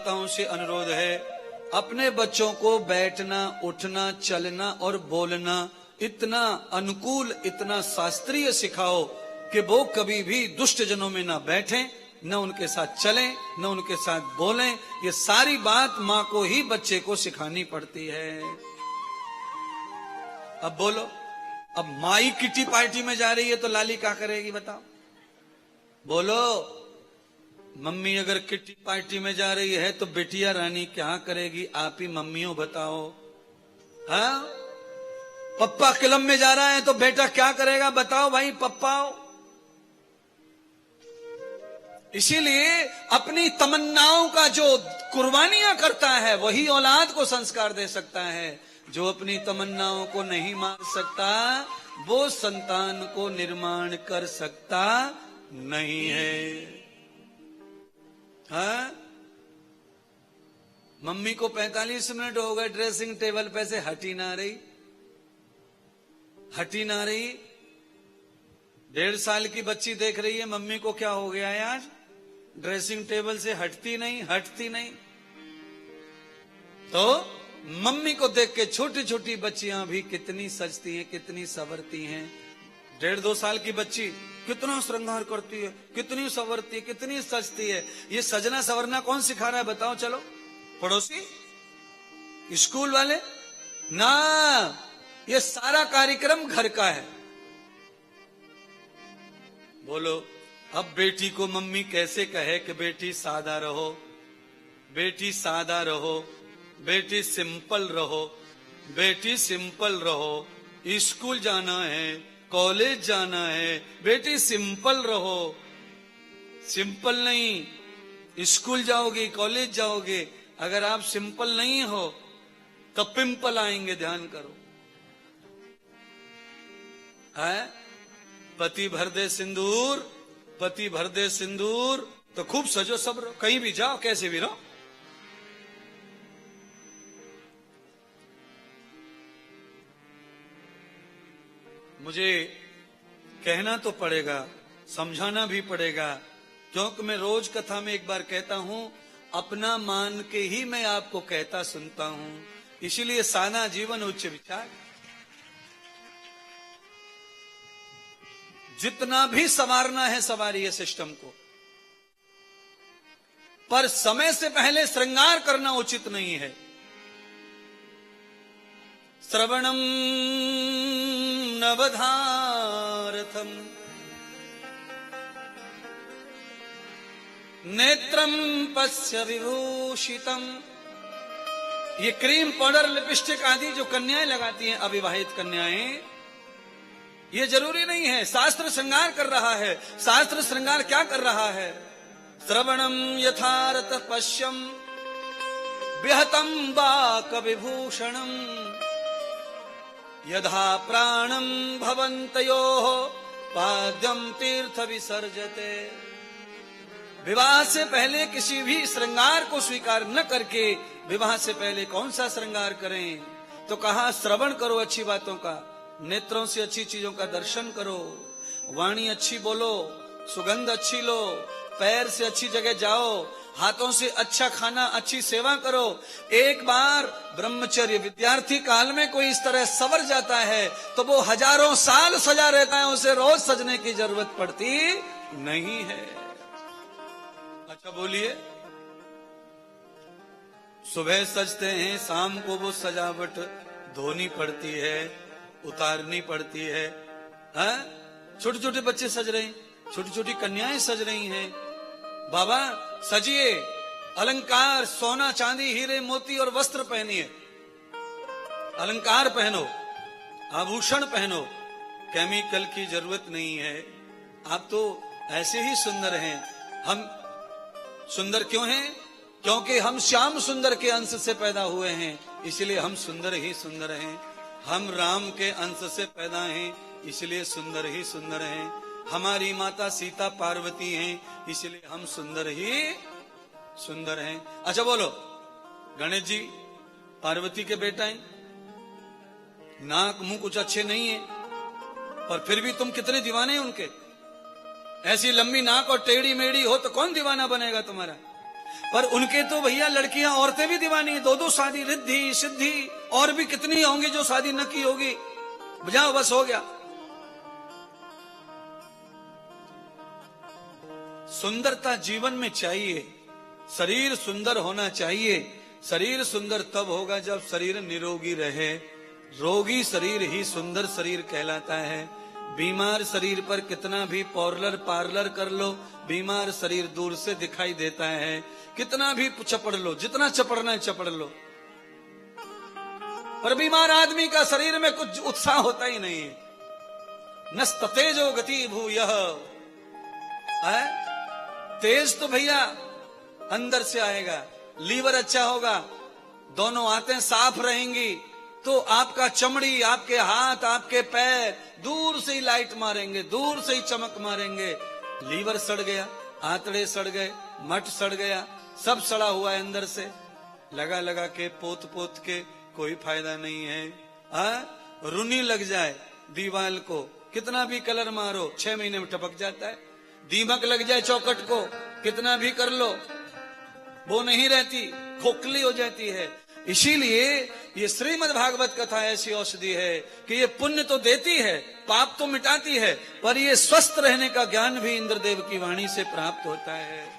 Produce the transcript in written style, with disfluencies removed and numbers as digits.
माताओं से अनुरोध है, अपने बच्चों को बैठना, उठना, चलना और बोलना इतना अनुकूल, इतना शास्त्रीय सिखाओ कि वो कभी भी दुष्ट जनों में ना बैठें, न उनके साथ चलें, न उनके साथ बोलें। ये सारी बात माँ को ही बच्चे को सिखानी पड़ती है। अब बोलो, अब माई किटी पार्टी में जा रही है तो लाली क्या करेगी बताओ? बोलो, मम्मी अगर किटी पार्टी में जा रही है तो बिटिया रानी क्या करेगी? आप ही मम्मियों बताओ। हाँ, पप्पा क्लब में जा रहा है तो बेटा क्या करेगा बताओ भाई पप्पाओ। इसीलिए अपनी तमन्नाओं का जो कुर्बानियां करता है वही औलाद को संस्कार दे सकता है। जो अपनी तमन्नाओं को नहीं मार सकता वो संतान को निर्माण कर सकता नहीं है। हाँ, मम्मी को 45 मिनट हो गए ड्रेसिंग टेबल पे से हटी ना रही। 1.5 साल की बच्ची देख रही है मम्मी को क्या हो गया है आज, ड्रेसिंग टेबल से हटती नहीं। तो मम्मी को देख के छोटी छोटी बच्चियां भी कितनी सजती हैं, कितनी संवरती हैं। 1.5-2 साल की बच्ची कितना श्रृंगार करती है, कितनी संवरती है, कितनी सजती है। ये सजना संवरना कौन सिखा रहा है बताओ? चलो, पड़ोसी, स्कूल वाले ना, ये सारा कार्यक्रम घर का है। बोलो, अब बेटी को मम्मी कैसे कहे कि बेटी सादा रहो, बेटी सादा रहो, बेटी सिंपल रहो, बेटी सिंपल रहो, स्कूल जाना है, कॉलेज जाना है, बेटी सिंपल रहो। सिंपल नहीं, स्कूल जाओगे, कॉलेज जाओगे, अगर आप सिंपल नहीं हो तो पिंपल आएंगे, ध्यान करो। है, पति भर दे सिंदूर, पति भर दे सिंदूर, तो खूब सजो सब रहो, कहीं भी जाओ, कैसे भी रहो। मुझे कहना तो पड़ेगा, समझाना भी पड़ेगा, क्योंकि मैं रोज कथा में एक बार कहता हूं, अपना मान के ही मैं आपको कहता सुनता हूं। इसीलिए सादा जीवन उच्च विचार। जितना भी संवारना है संवारिए सिस्टम को, पर समय से पहले श्रृंगार करना उचित नहीं है। श्रवणम नवधारथम नेत्रम पश्य विभूषितम। ये क्रीम, पाउडर, लिपस्टिक आदि जो कन्याएं लगाती हैं, अविवाहित कन्याएं, ये जरूरी नहीं है। शास्त्र श्रृंगार कर रहा है। शास्त्र श्रृंगार क्या कर रहा है? श्रवणम यथारथ पश्यम विहतम बाक विभूषणम यथा प्राणम भवन्तयोः पाद्यम तीर्थ विसर्जते। विवाह से पहले किसी भी श्रृंगार को स्वीकार न करके विवाह से पहले कौन सा श्रृंगार करें? तो कहा श्रवण करो अच्छी बातों का, नेत्रों से अच्छी चीजों का दर्शन करो, वाणी अच्छी बोलो, सुगंध अच्छी लो, पैर से अच्छी जगह जाओ, हाथों से अच्छा खाना, अच्छी सेवा करो। एक बार ब्रह्मचर्य विद्यार्थी काल में कोई इस तरह सवर जाता है तो वो हजारों साल सजा रहता है, उसे रोज सजने की जरूरत पड़ती नहीं है। अच्छा बोलिए, सुबह सजते हैं, शाम को वो सजावट धोनी पड़ती है, उतारनी पड़ती है। छोटे छोटे बच्चे सज रहे हैं, छोटी छोटी कन्याएं सज रही हैं। बाबा सजिए, अलंकार, सोना चांदी हीरे मोती और वस्त्र पहनिए, अलंकार पहनो, आभूषण पहनो, केमिकल की जरूरत नहीं है। आप तो ऐसे ही सुंदर हैं। हम सुंदर क्यों हैं? क्योंकि हम श्याम सुंदर के अंश से पैदा हुए हैं, इसलिए हम सुंदर ही सुंदर हैं। हम राम के अंश से पैदा हैं, इसलिए सुंदर ही सुंदर हैं। हमारी माता सीता पार्वती हैं, इसलिए हम सुंदर ही सुंदर हैं। अच्छा बोलो, गणेश जी पार्वती के बेटा हैं, नाक मुंह कुछ अच्छे नहीं है, पर फिर भी तुम कितने दीवाने हैं उनके। ऐसी लंबी नाक और टेढ़ी मेढ़ी हो तो कौन दीवाना बनेगा तुम्हारा? पर उनके तो भैया लड़कियां औरतें भी दीवानी, दो दो शादी, रिद्धि सिद्धि और भी कितनी होंगी जो शादी न की होगी। जाओ बस हो गया। सुंदरता जीवन में चाहिए, शरीर सुंदर होना चाहिए। शरीर सुंदर तब होगा जब शरीर निरोगी रहे। रोगी शरीर ही सुंदर शरीर कहलाता है। बीमार शरीर पर कितना भी पार्लर कर लो, बीमार शरीर दूर से दिखाई देता है। कितना भी चपड़ लो, जितना चपड़ना है चपड़ लो, पर बीमार आदमी का शरीर में कुछ उत्साह होता ही नहीं है। नस्ततेजो गति भूयः, तेज तो भैया अंदर से आएगा। लीवर अच्छा होगा, दोनों आंतें साफ रहेंगी, तो आपका चमड़ी, आपके हाथ, आपके पैर दूर से ही लाइट मारेंगे, दूर से ही चमक मारेंगे। लीवर सड़ गया, आंतड़े सड़ गए, मट सड़ गया, सब सड़ा हुआ है अंदर से। लगा लगा के पोत पोत के कोई फायदा नहीं है। रुनी लग जाए दीवाल को, कितना भी कलर मारो 6 महीने में टपक जाता है। दीमक लग जाए चौखट को, कितना भी कर लो वो नहीं रहती, खोखली हो जाती है। इसीलिए ये श्रीमद् भागवत कथा ऐसी औषधि है कि ये पुण्य तो देती है, पाप तो मिटाती है, पर ये स्वस्थ रहने का ज्ञान भी इंद्रदेव की वाणी से प्राप्त होता है।